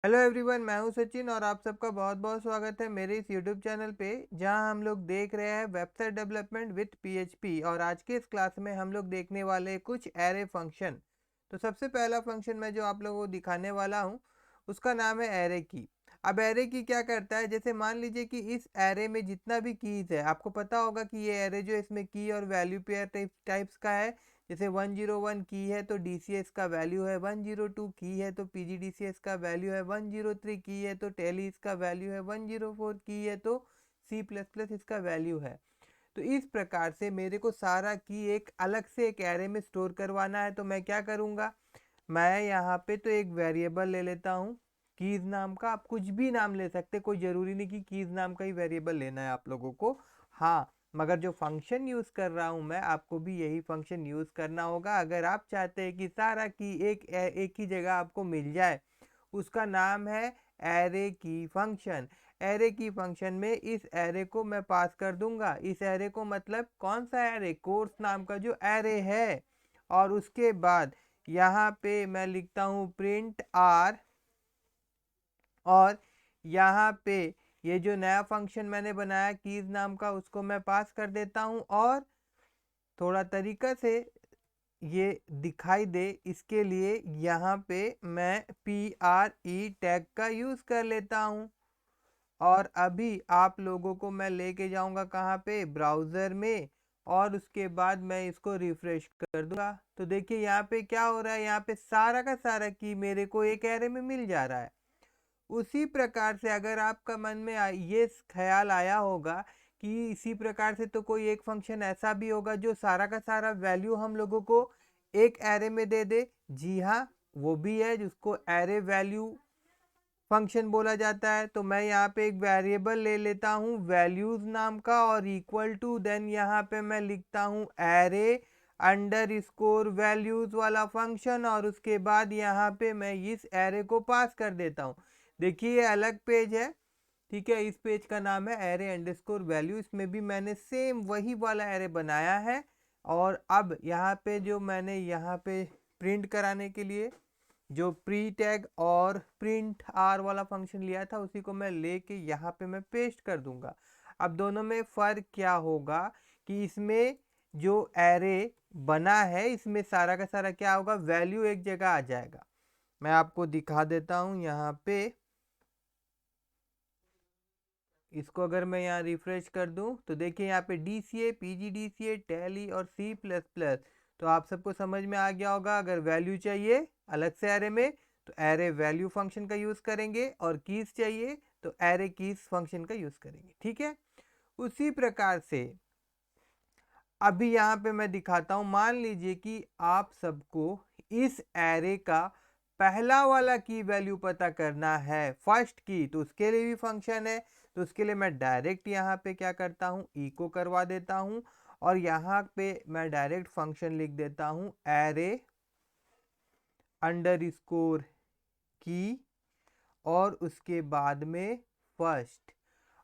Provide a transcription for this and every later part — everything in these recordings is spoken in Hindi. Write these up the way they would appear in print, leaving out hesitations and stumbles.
हेलो एवरीवन, मैं हूं सचिन और आप सबका बहुत बहुत स्वागत है मेरे इस यूट्यूब चैनल पे, जहां हम लोग देख रहे हैं वेबसाइट डेवलपमेंट विथ पीएचपी। और आज के इस क्लास में हम लोग देखने वाले हैं कुछ एरे फंक्शन। तो सबसे पहला फंक्शन मैं जो आप लोगों को दिखाने वाला हूं उसका नाम है एरे की। अब एरे की क्या करता है, जैसे मान लीजिए कि इस एरे में जितना भी कीज है, आपको पता होगा कि ये एरे जो इसमें की और वैल्यू पेयर टाइप्स का है। जैसे 101 की है तो DCS का वैल्यू है, 102 की है तो PGDCS का वैल्यू है, 103 की है तो टैली इसका वैल्यू है, 104 की है तो C++ इसका वैल्यू है। तो इस प्रकार से मेरे को सारा की एक अलग से एक एरे में स्टोर करवाना है। तो मैं क्या करूँगा, मैं यहाँ पे तो एक वेरिएबल ले लेता हूँ कीज नाम का। आप कुछ भी नाम ले सकते, कोई ज़रूरी नहीं कि कीज नाम का ही वेरिएबल लेना है आप लोगों को। हाँ, मगर जो फंक्शन यूज़ कर रहा हूँ मैं, आपको भी यही फंक्शन यूज़ करना होगा अगर आप चाहते हैं कि सारा की एक ही जगह आपको मिल जाए। उसका नाम है एरे की फंक्शन। एरे की फंक्शन में इस एरे को मैं पास कर दूंगा। इस एरे को मतलब कौन सा एरे, कोर्स नाम का जो एरे है। और उसके बाद यहाँ पे मैं लिखता हूँ प्रिंट आर, और यहाँ पे ये जो नया फंक्शन मैंने बनाया कीज नाम का, उसको मैं पास कर देता हूँ। और थोड़ा तरीका से ये दिखाई दे इसके लिए यहाँ पे मैं PRE टैग का यूज़ कर लेता हूँ। और अभी आप लोगों को मैं लेके जाऊँगा कहाँ पे, ब्राउज़र में। और उसके बाद मैं इसको रिफ्रेश कर दूँगा। तो देखिए यहाँ पे क्या हो रहा है, यहाँ पे सारा का सारा की मेरे को एक एरे में मिल जा रहा है। उसी प्रकार से अगर आपका मन में ये ख्याल आया होगा कि इसी प्रकार से तो कोई एक फंक्शन ऐसा भी होगा जो सारा का सारा वैल्यू हम लोगों को एक एरे में दे दे। जी हाँ, वो भी है जिसको एरे वैल्यू फंक्शन बोला जाता है। तो मैं यहाँ पे एक वेरिएबल ले लेता हूँ वैल्यूज नाम का, और इक्वल टू देन यहाँ पे मैं लिखता हूँ एरे अंडर स्कोर वैल्यूज वाला फंक्शन। और उसके बाद यहाँ पे मैं इस एरे को पास कर देता हूँ। देखिए ये अलग पेज है, ठीक है। इस पेज का नाम है एरे अंडरस्कोर वैल्यू। इसमें भी मैंने सेम वही वाला एरे बनाया है। और अब यहाँ पे जो मैंने यहाँ पे प्रिंट कराने के लिए जो प्री टैग और प्रिंट आर वाला फंक्शन लिया था, उसी को मैं लेके यहाँ पे मैं पेस्ट कर दूंगा। अब दोनों में फ़र्क क्या होगा कि इसमें जो एरे बना है, इसमें सारा का सारा क्या होगा, वैल्यू एक जगह आ जाएगा। मैं आपको दिखा देता हूँ यहाँ पे। इसको अगर मैं यहाँ रिफ्रेश कर दूं तो देखिए यहाँ पे DCA, PGDCA, टैली और C++। तो आप सबको समझ में आ गया होगा, अगर वैल्यू चाहिए अलग से एरे में तो एरे वैल्यू फंक्शन का यूज़ करेंगे, और कीज चाहिए तो एरे कीज फंक्शन का यूज़ करेंगे, ठीक है। उसी प्रकार से अभी यहाँ पे मैं दिखाता हूँ। मान लीजिए कि आप सबको इस एरे का पहला वाला की वैल्यू पता करना है, फर्स्ट की, तो उसके लिए भी फंक्शन है। तो उसके लिए मैं डायरेक्ट यहाँ पे क्या करता हूँ, इको करवा देता हूँ। और यहाँ पे मैं डायरेक्ट फंक्शन लिख देता हूँ एरे अंडर स्कोर की, और उसके बाद में फर्स्ट।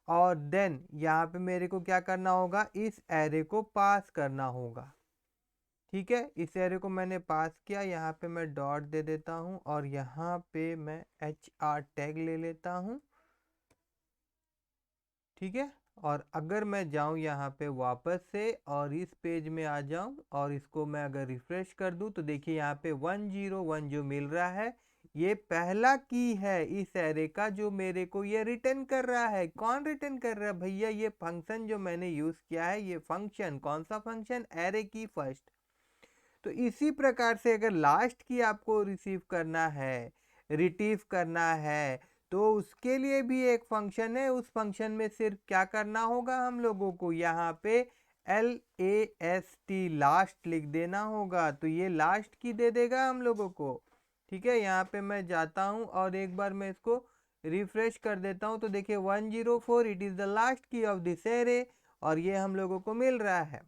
और देन यहाँ पे मेरे को क्या करना होगा, इस एरे को पास करना होगा, ठीक है। इस एरे को मैंने पास किया, यहाँ पे मैं डॉट दे देता हूँ, और यहाँ पे मैं HR टैग ले लेता हूँ, ठीक है। और अगर मैं जाऊँ यहाँ पे वापस से और इस पेज में आ जाऊँ और इसको मैं अगर रिफ्रेश कर दूँ, तो देखिए यहाँ पे 101 जो मिल रहा है, ये पहला की है इस एरे का जो मेरे को ये रिटर्न कर रहा है। कौन रिटर्न कर रहा है भैया, ये फंक्शन जो मैंने यूज़ किया है। ये फंक्शन कौन सा फंक्शन, एरे की फर्स्ट। तो इसी प्रकार से अगर लास्ट की आपको रिसीव करना है, रिट्रीव करना है, तो उसके लिए भी एक फंक्शन है। उस फंक्शन में सिर्फ क्या करना होगा, हम लोगों को यहाँ पे LAST लास्ट लिख देना होगा। तो ये लास्ट की दे देगा हम लोगों को, ठीक है। यहाँ पे मैं जाता हूँ और एक बार मैं इसको रिफ्रेश कर देता हूँ, तो देखिए 104 इट इज़ द लास्ट की ऑफ दिस एरे, और ये हम लोगों को मिल रहा है।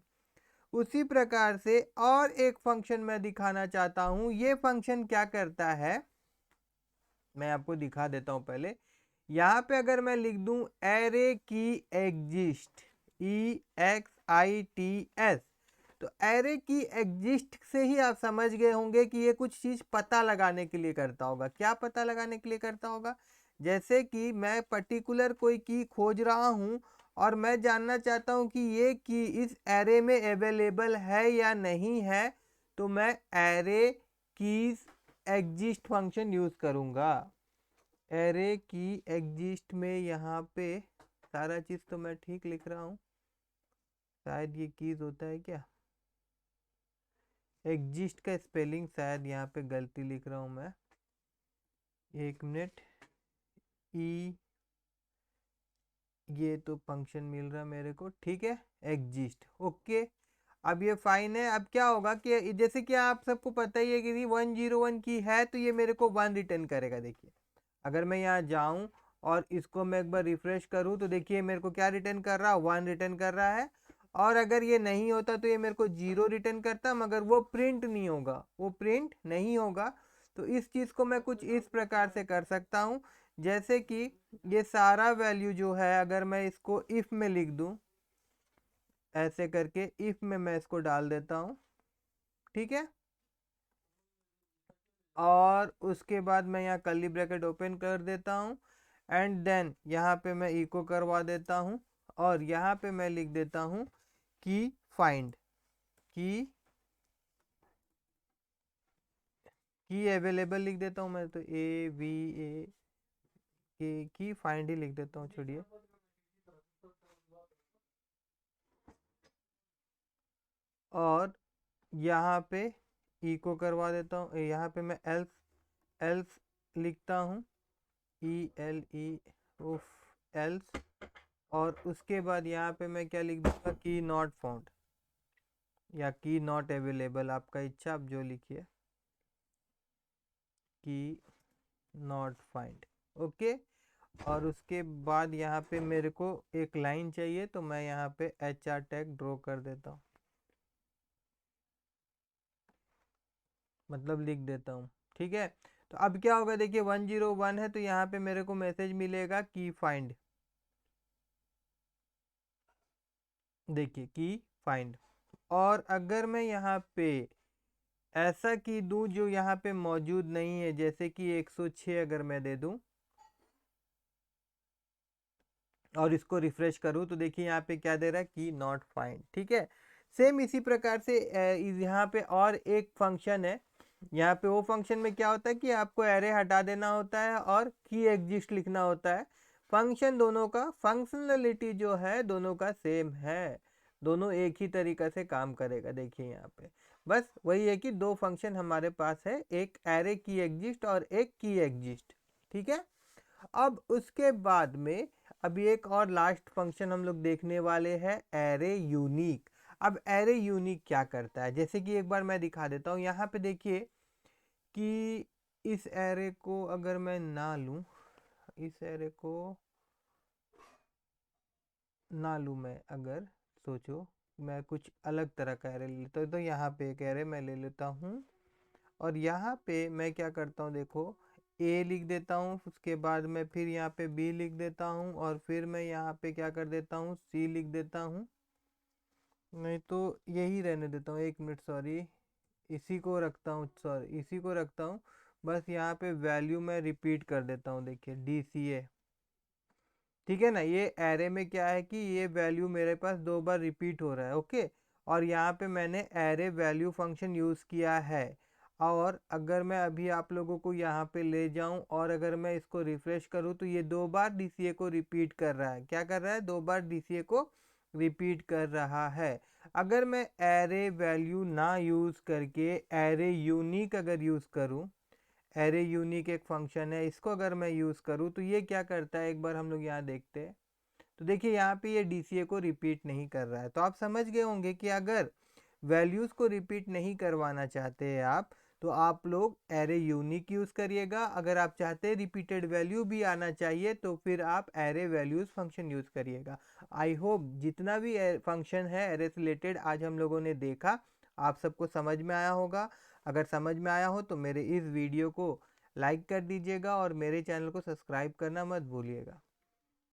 उसी प्रकार से और एक फंक्शन मैं दिखाना चाहता हूं। ये फंक्शन क्या करता है, मैं आपको दिखा देता हूं। पहले यहाँ पे अगर मैं लिख दूं एरे की एग्जिस्ट, EXITS, तो एरे की एग्जिस्ट से ही आप समझ गए होंगे कि ये कुछ चीज़ पता लगाने के लिए करता होगा। क्या पता लगाने के लिए करता होगा? जैसे कि मैं पर्टिकुलर कोई की खोज रहा हूँ और मैं जानना चाहता हूँ कि ये की इस एरे में अवेलेबल है या नहीं है, तो मैं array keys exist function use करूँगा। एरे की एग्जिस्ट में यहाँ पे सारा चीज़ तो मैं ठीक लिख रहा हूँ, शायद ये कीज होता है क्या? एग्जिस्ट का स्पेलिंग शायद यहाँ पे गलती लिख रहा हूँ मैं, एक मिनट। ई ये तो फंक्शन मिल रहा मेरे को, ठीक है, एग्जिस्ट, ओके। अब ये फाइन है। अब क्या होगा कि जैसे कि आप सबको पता ही है कि 101 की है तो ये मेरे को 1 रिटर्न करेगा। देखिए अगर मैं यहाँ जाऊँ और इसको मैं एक बार रिफ्रेश करूँ तो देखिए मेरे को क्या रिटर्न कर रहा है, 1 रिटर्न कर रहा है। और अगर ये नहीं होता तो ये मेरे को 0 रिटर्न करता, मगर वो प्रिंट नहीं होगा, वो प्रिंट नहीं होगा। तो इस चीज़ को मैं कुछ इस प्रकार से कर सकता हूँ, जैसे कि ये सारा वैल्यू जो है अगर मैं इसको इफ़ में लिख दूँ, ऐसे करके इफ़ में मैं इसको डाल देता हूँ, ठीक है। और उसके बाद मैं यहाँ कर्ली ब्रैकेट ओपन कर देता हूँ एंड देन यहाँ पे मैं इको करवा देता हूँ और यहाँ पे मैं लिख देता हूँ की फाइंड, की अवेलेबल लिख देता हूँ मैं, तो AVA की फाइंड ही लिख देता हूँ, छोड़िए। और यहाँ पे इको करवा देता हूँ, यहाँ पे मैं एल्स एल्स लिखता हूँ, ELE उफ एल्स। और उसके बाद यहाँ पे मैं क्या लिख दूँगा, की नॉट फाउंड या की नॉट अवेलेबल, आपका इच्छा, आप जो लिखिए, की नॉट फाइंड, ओके। और उसके बाद यहाँ पे मेरे को एक लाइन चाहिए तो मैं यहाँ पे HR टैग ड्रॉ कर देता हूँ, मतलब लिख देता हूँ, ठीक है। तो अब क्या होगा, देखिए 101 है तो यहाँ पे मेरे को मैसेज मिलेगा की फाइंड, देखिए की फाइंड। और अगर मैं यहाँ पे ऐसा की दूं जो यहाँ पे मौजूद नहीं है, जैसे कि 106 अगर मैं दे दूं और इसको रिफ्रेश करूं तो देखिए यहाँ पे क्या दे रहा है, की नॉट फाइंड, ठीक है। सेम इसी प्रकार से यहाँ पे और एक फंक्शन है। यहाँ पे वो फंक्शन में क्या होता है कि आपको एरे हटा देना होता है और की एग्जिस्ट लिखना होता है। फंक्शन दोनों का फंक्शनलिटी जो है दोनों का सेम है, दोनों एक ही तरीका से काम करेगा। देखिए यहाँ पे बस वही है कि दो फंक्शन हमारे पास है, एक एरे की एग्जिस्ट और एक की एग्जिस्ट, ठीक है। अब उसके बाद में अभी एक और लास्ट फंक्शन हम लोग देखने वाले हैं, एरे यूनिक। अब एरे यूनिक क्या करता है, जैसे कि एक बार मैं दिखा देता हूँ। यहाँ पे देखिए कि इस एरे को अगर मैं ना लूँ, इस एरे को ना लूँ, मैं अगर सोचो मैं कुछ अलग तरह का एरे ले लेता हूँ, तो यहाँ पे एक एरे मैं ले लेता हूँ और यहाँ पे मैं क्या करता हूँ, देखो A लिख देता हूँ, उसके बाद मैं फिर यहाँ पे B लिख देता हूँ और फिर मैं यहाँ पे क्या कर देता हूँ, C लिख देता हूँ। नहीं तो यही रहने देता हूँ, एक मिनट, सॉरी, इसी को रखता हूँ, सॉरी इसी को रखता हूँ। बस यहाँ पे वैल्यू मैं रिपीट कर देता हूँ, देखिए DCA, ठीक है ना। ये एरे में क्या है कि ये वैल्यू मेरे पास 2 बार रिपीट हो रहा है, ओके। और यहाँ पे मैंने एरे वैल्यू फंक्शन यूज़ किया है। और अगर मैं अभी आप लोगों को यहाँ पे ले जाऊँ और अगर मैं इसको रिफ्रेश करूँ तो ये 2 बार DCA को रिपीट कर रहा है। क्या कर रहा है, 2 बार DCA को रिपीट कर रहा है। अगर मैं एरे वैल्यू ना यूज़ करके एरे यूनिक अगर यूज़ करूँ, एरे यूनिक एक फंक्शन है, इसको अगर मैं यूज़ करूँ तो ये क्या करता है, एक बार हम लोग यहाँ देखते हैं। तो देखिए यहाँ पे ये DCA को रिपीट नहीं कर रहा है। तो आप समझ गए होंगे कि अगर वैल्यूज़ को रिपीट नहीं करवाना चाहते हैं आप, तो आप लोग एरे यूनिक यूज़ करिएगा। अगर आप चाहते हैं रिपीटेड वैल्यू भी आना चाहिए तो फिर आप एरे वैल्यूज़ फंक्शन यूज़ करिएगा। आई होप जितना भी फंक्शन है एरे से रिलेटेड आज हम लोगों ने देखा, आप सबको समझ में आया होगा। अगर समझ में आया हो तो मेरे इस वीडियो को लाइक कर दीजिएगा और मेरे चैनल को सब्सक्राइब करना मत भूलिएगा।